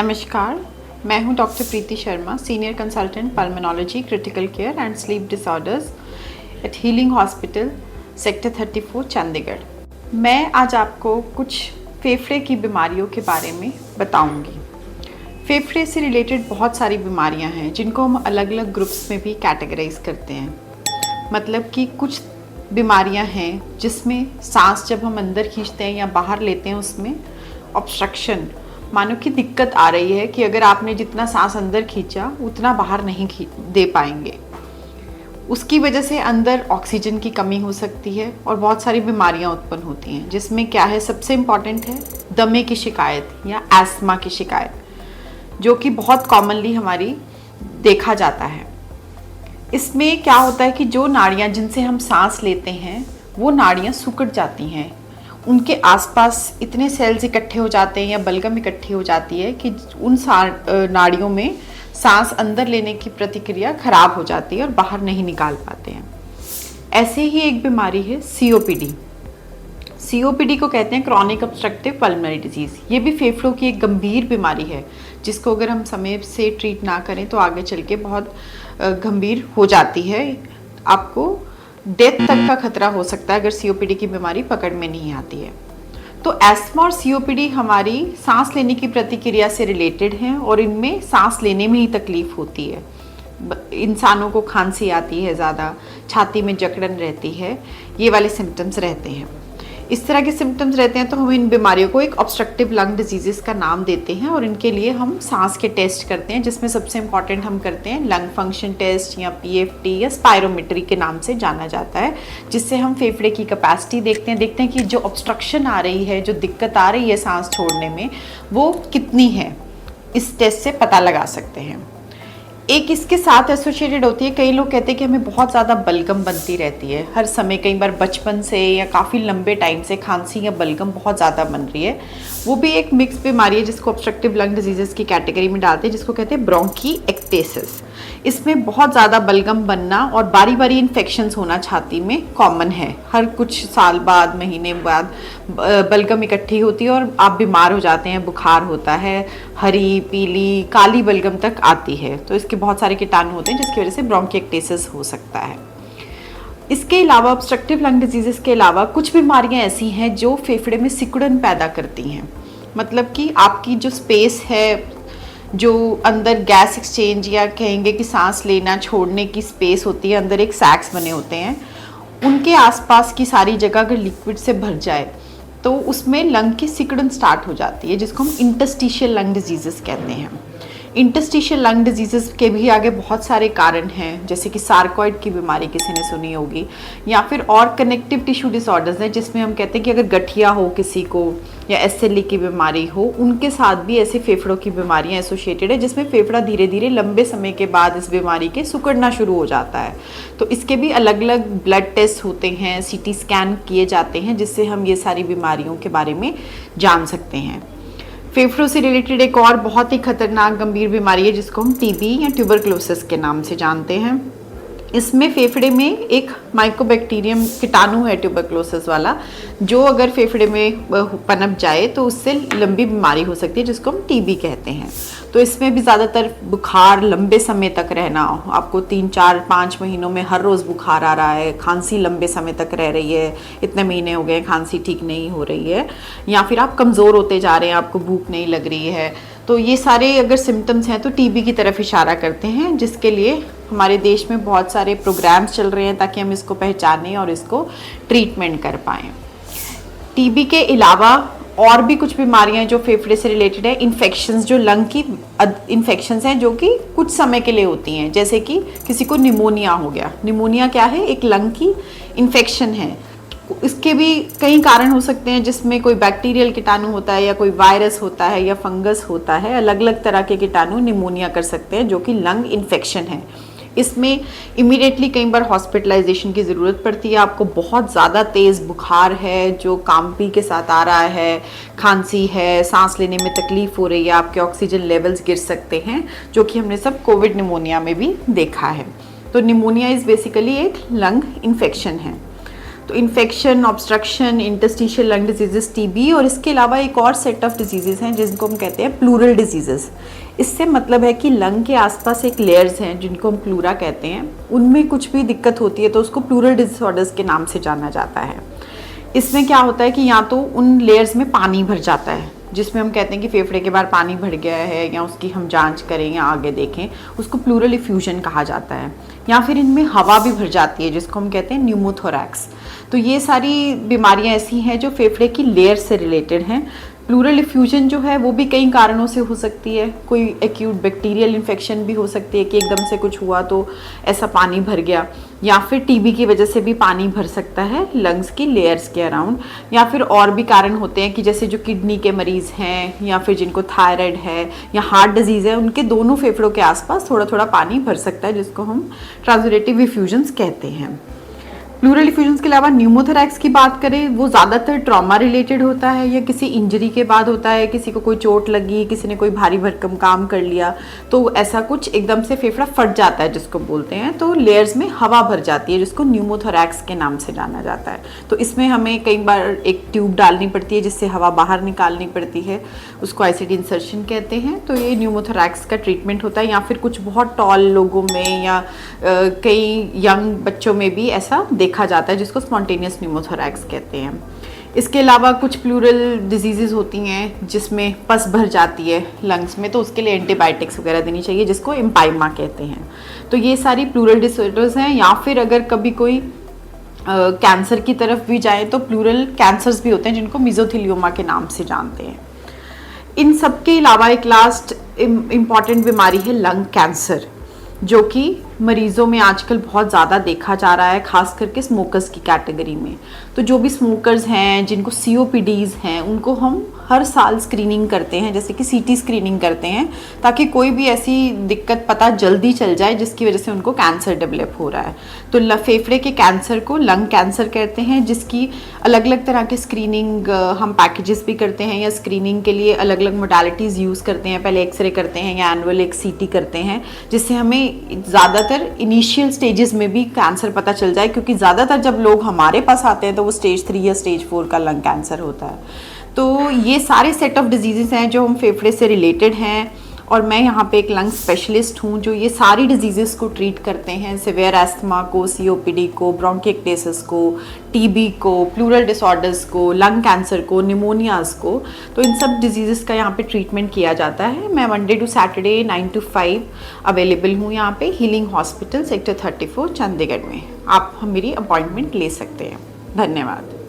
नमस्कार, मैं हूं doctor Preeti Sharma, senior consultant pulmonology, critical care and sleep disorders at healing hospital, sector 34, Chandigarh. मैं आज आपको कुछ फेफड़े की बीमारियों के बारे में बताऊंगी। फेफड़े से रिलेटेड बहुत सारी बीमारियां हैं जिनको हम अलग अलग ग्रुप्स में भी कैटेगराइज करते हैं। मतलब कि कुछ बीमारियां हैं जिसमें सांस जब हम अंदर खींचते हैं या बाहर लेते हैं उसमें ऑब्स्ट्रक्शन, मानो कि दिक्कत आ रही है कि अगर आपने जितना सांस अंदर खींचा उतना बाहर नहीं दे पाएंगे। उसकी वजह से अंदर ऑक्सीजन की कमी हो सकती है और बहुत सारी बीमारियां उत्पन्न होती हैं, जिसमें क्या है, सबसे इम्पॉर्टेंट है दमे की शिकायत या एस्थमा की शिकायत, जो कि बहुत कॉमनली हमारी देखा जाता है। इसमें क्या होता है कि जो नाड़ियाँ जिनसे हम सांस लेते हैं वो नाड़ियाँ सिकुड़ जाती हैं, उनके आसपास इतने सेल्स इकट्ठे हो जाते हैं या बलगम इकट्ठी हो जाती है कि उन नाड़ियों में सांस अंदर लेने की प्रतिक्रिया खराब हो जाती है और बाहर नहीं निकाल पाते हैं। ऐसे ही एक बीमारी है सीओपीडी। सीओपीडी को कहते हैं क्रॉनिक ऑब्स्ट्रक्टिव पल्मोनरी डिजीज़। ये भी फेफड़ों की एक गंभीर बीमारी है जिसको अगर हम समय से ट्रीट ना करें तो आगे चल के बहुत गंभीर हो जाती है। आपको डेथ तक का खतरा हो सकता है अगर सीओपीडी की बीमारी पकड़ में नहीं आती है। तो एस्थमा और सीओपीडी हमारी सांस लेने की प्रतिक्रिया से रिलेटेड हैं और इनमें सांस लेने में ही तकलीफ होती है। इंसानों को खांसी आती है, ज़्यादा छाती में जकड़न रहती है, ये वाले सिम्टम्स रहते हैं। इस तरह के सिम्टम्स रहते हैं तो हम इन बीमारियों को एक ऑब्स्ट्रक्टिव लंग डिजीज़ का नाम देते हैं और इनके लिए हम सांस के टेस्ट करते हैं, जिसमें सबसे इम्पॉर्टेंट हम करते हैं लंग फंक्शन टेस्ट या पीएफटी या स्पायरोमेट्री के नाम से जाना जाता है, जिससे हम फेफड़े की कैपेसिटी देखते हैं कि जो ऑब्स्ट्रक्शन आ रही है, जो दिक्कत आ रही है सांस छोड़ने में, वो कितनी है, इस टेस्ट से पता लगा सकते हैं। एक इसके साथ एसोसिएटेड होती है, कई लोग कहते हैं कि हमें बहुत ज़्यादा बलगम बनती रहती है हर समय, कई बार बचपन से या काफ़ी लंबे टाइम से खांसी या बलगम बहुत ज़्यादा बन रही है। वो भी एक मिक्स बीमारी है जिसको ऑब्स्ट्रक्टिव लंग डिजीज़ की कैटेगरी में डालते हैं, जिसको कहते हैं ब्रोंकीएक्टेसिस। इसमें बहुत ज़्यादा बलगम बनना और बारी बारी इन्फेक्शंस होना छाती में कॉमन है। हर कुछ साल बाद, महीने बाद बलगम इकट्ठी होती है और आप बीमार हो जाते हैं, बुखार होता है, हरी, पीली, काली बलगम तक आती है। तो इसके बहुत सारे कीटाणु होते हैं जिसकी वजह से ब्रोंकीएक्टेसिस हो सकता है। इसके अलावा ऑब्स्ट्रक्टिव लंग डिजीज़ के अलावा कुछ बीमारियां ऐसी हैं जो फेफड़े में सिकुड़न पैदा करती हैं। मतलब कि आपकी जो स्पेस है, जो अंदर गैस एक्सचेंज या कहेंगे कि सांस लेना छोड़ने की स्पेस होती है, अंदर एक सैक्स बने होते हैं, उनके आसपास की सारी जगह अगर लिक्विड से भर जाए तो उसमें लंग की सिकुड़न स्टार्ट हो जाती है, जिसको हम इंटरस्टिशियल लंग डिजीज़ कहते हैं। इंटरस्टिशियल लंग डिजीज़ के भी आगे बहुत सारे कारण हैं, जैसे कि सार्कोइड की बीमारी किसी ने सुनी होगी, या फिर और कनेक्टिव टिश्यू डिसऑर्डर्स हैं जिसमें हम कहते हैं कि अगर गठिया हो किसी को या एसएलई की बीमारी हो, उनके साथ भी ऐसे फेफड़ों की बीमारियां एसोसिएटेड है, जिसमें फेफड़ा धीरे धीरे लंबे समय के बाद इस बीमारी के सिकुड़ना शुरू हो जाता है। तो इसके भी अलग अलग ब्लड टेस्ट होते हैं, सीटी स्कैन किए जाते हैं, जिससे हम ये सारी बीमारियों के बारे में जान सकते हैं। फेफड़ों से रिलेटेड एक और बहुत ही खतरनाक गंभीर बीमारी है जिसको हम टीबी या ट्यूबरक्लोसिस के नाम से जानते हैं। इसमें फेफड़े में एक माइकोबैक्टीरियम कीटाणु है ट्यूबरक्लोसिस वाला, जो अगर फेफड़े में पनप जाए तो उससे लंबी बीमारी हो सकती है, जिसको हम टीबी कहते हैं। तो इसमें भी ज़्यादातर बुखार लंबे समय तक रहना, आपको 3, 4, 5 महीनों में हर रोज़ बुखार आ रहा है, खांसी लंबे समय तक रह रही है, इतने महीने हो गए खांसी ठीक नहीं हो रही है, या फिर आप कमज़ोर होते जा रहे हैं, आपको भूख नहीं लग रही है, तो ये सारे अगर सिम्टम्स हैं तो टीबी की तरफ इशारा करते हैं, जिसके लिए हमारे देश में बहुत सारे प्रोग्राम्स चल रहे हैं ताकि हम इसको पहचानें और इसको ट्रीटमेंट कर पाएँ। टीबी के अलावा और भी कुछ बीमारियां जो फेफड़े से रिलेटेड है, इन्फेक्शंस, जो लंग की इन्फेक्शंस हैं जो कि कुछ समय के लिए होती हैं, जैसे कि किसी को निमोनिया हो गया। निमोनिया क्या है? एक लंग की इन्फेक्शन है। इसके भी कई कारण हो सकते हैं, जिसमें कोई बैक्टीरियल कीटाणु होता है या कोई वायरस होता है या फंगस होता है। अलग अलग तरह के कीटाणु निमोनिया कर सकते हैं जो कि लंग इन्फेक्शन है। इसमें इमीडिएटली कई बार हॉस्पिटलाइजेशन की ज़रूरत पड़ती है। आपको बहुत ज़्यादा तेज़ बुखार है जो कांपी के साथ आ रहा है, खांसी है, सांस लेने में तकलीफ़ हो रही है, आपके ऑक्सीजन लेवल्स गिर सकते हैं, जो कि हमने सब कोविड निमोनिया में भी देखा है। तो निमोनिया इज़ बेसिकली एक लंग इन्फेक्शन है। तो infection, obstruction, interstitial lung diseases, TB, और इसके अलावा एक और सेट ऑफ डिजीजेस हैं जिनको हम कहते हैं प्लूरल डिजीजेस। इससे मतलब है कि लंग के आसपास एक लेयर्स हैं जिनको हम प्लूरा कहते हैं, उनमें कुछ भी दिक्कत होती है तो उसको प्लूरल डिसऑर्डर्स के नाम से जाना जाता है। इसमें क्या होता है कि या तो उन लेयर्स में पानी भर जाता है, जिसमें हम कहते हैं कि फेफड़े के बाहर पानी भर गया है, या उसकी हम जांच करें या आगे देखें, उसको प्लूरल इफ्यूजन कहा जाता है। या फिर इनमें हवा भी भर जाती है जिसको हम कहते हैं न्यूमोथोरैक्स। तो ये सारी बीमारियां ऐसी हैं जो फेफड़े की लेयर से रिलेटेड हैं। प्लूरल इफ्यूजन जो है वो भी कई कारणों से हो सकती है। कोई एक्यूट बैक्टीरियल इन्फेक्शन भी हो सकती है कि एकदम से कुछ हुआ तो ऐसा पानी भर गया, या फिर टीबी की वजह से भी पानी भर सकता है लंग्स की लेयर्स के अराउंड। या फिर और भी कारण होते हैं कि जैसे जो किडनी के मरीज़ हैं, या फिर जिनको थायराइड है या हार्ट डिजीज़ है, उनके दोनों फेफड़ों के आसपास थोड़ा थोड़ा पानी भर सकता है, जिसको हम ट्रांसुरेटिव इफ्यूजन्स कहते हैं। प्लूरल इफ्यूजन्स के अलावा न्यूमोथोरैक्स की बात करें, वो ज़्यादातर ट्रॉमा रिलेटेड होता है या किसी इंजरी के बाद होता है। किसी को कोई चोट लगी, किसी ने कोई भारी भरकम काम कर लिया तो ऐसा कुछ एकदम से फेफड़ा फट जाता है जिसको बोलते हैं, तो लेयर्स में हवा भर जाती है जिसको न्यूमोथोरैक्स के नाम से जाना जाता है। तो इसमें हमें कई बार एक ट्यूब डालनी पड़ती है जिससे हवा बाहर निकालनी पड़ती है, उसको आईसीडी इंसर्शन कहते हैं। तो ये न्यूमोथोरैक्स का ट्रीटमेंट होता है। या फिर कुछ बहुत टॉल लोगों में या कई यंग बच्चों में भी ऐसा देखा जाता है जिसको स्पॉन्टेनियस न्यूमोथोरैक्स कहते हैं। इसके अलावा कुछ प्लूरल डिजीजेज होती हैं जिसमें पस भर जाती है लंग्स में, तो उसके लिए एंटीबायोटिक्स वगैरह देनी चाहिए जिसको एम्पाइमा कहते हैं। तो ये सारी प्लूरल डिसऑर्डर्स हैं। या फिर अगर कभी कोई कैंसर की तरफ भी जाए तो प्लूरल कैंसर्स भी होते हैं जिनको मेसोथेलियोमा के नाम से जानते हैं। इन सब के अलावा एक लास्ट इम्पॉर्टेंट बीमारी है लंग कैंसर, जो कि मरीज़ों में आजकल बहुत ज़्यादा देखा जा रहा है, खास करके स्मोकर्स की कैटेगरी में। तो जो भी स्मोकर्स हैं, जिनको COPDs हैं, उनको हम हर साल स्क्रीनिंग करते हैं, जैसे कि CT स्क्रीनिंग करते हैं, ताकि कोई भी ऐसी दिक्कत पता जल्दी चल जाए जिसकी वजह से उनको कैंसर डेवलप हो रहा है। तो फेफड़े के कैंसर को लंग कैंसर कहते हैं, जिसकी अलग अलग तरह के स्क्रीनिंग हम पैकेजेस भी करते हैं, या स्क्रीनिंग के लिए अलग अलग मोडालिटीज़ यूज़ करते हैं। पहले एक्सरे करते हैं या एनुअल एक CT करते हैं, जिससे हमें ज़्यादातर इनिशियल स्टेजेस में भी कैंसर पता चल जाए, क्योंकि ज़्यादातर जब लोग हमारे पास आते हैं तो वो स्टेज 3 या स्टेज 4 का लंग कैंसर होता है। तो ये सारे सेट ऑफ डिजीज़ेस हैं जो हम फेफड़े से रिलेटेड हैं, और मैं यहाँ पे एक लंग स्पेशलिस्ट हूँ जो ये सारी डिजीज़ेस को ट्रीट करते हैं। सिवियर एस्थमा को, COPD को, ब्रोंकिएक्टेसिस को, TB को, प्लूरल डिसऑर्डर्स को, लंग कैंसर को, निमोनियाज को। तो इन सब डिजीज़ेस का यहाँ पे ट्रीटमेंट किया जाता है। मैं Monday to Saturday 9 to 5 available हूँ यहाँ पे हीलिंग हॉस्पिटल सेक्टर 34 चंडीगढ़ में। आप मेरी अपॉइंटमेंट ले सकते हैं। धन्यवाद।